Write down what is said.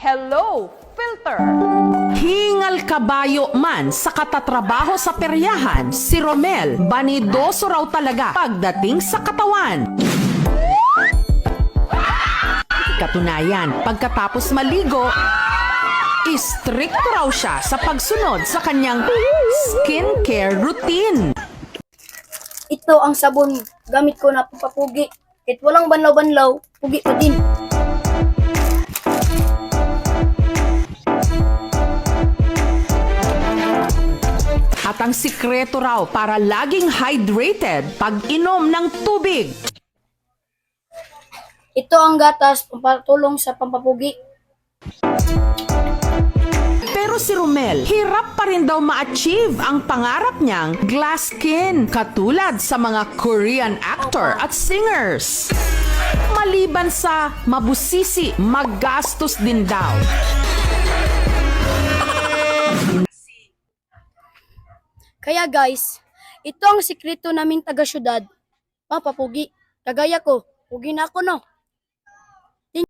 Hello, filter! Hingal kabayo man sa katatrabaho sa peryahan, si Romel, banidoso raw talaga pagdating sa katawan. Katunayan, pagkatapos maligo, istrikto raw siya sa pagsunod sa kanyang skincare routine. Ito ang sabon gamit ko na pampapugi. Kahit walang banlaw-banlaw, pugi pa din. At ang sikreto raw para laging hydrated pag inom ng tubig. Ito ang gatas pampatulong sa pampapugi. Pero si Romel, hirap pa rin daw ma-achieve ang pangarap niyang glass skin, katulad sa mga Korean actor at singers. Maliban sa mabusisi, magastos din daw. Kaya guys, ito ang sikreto naming taga-syudad. Pampapugi. Kagaya ko, pugi na ako no.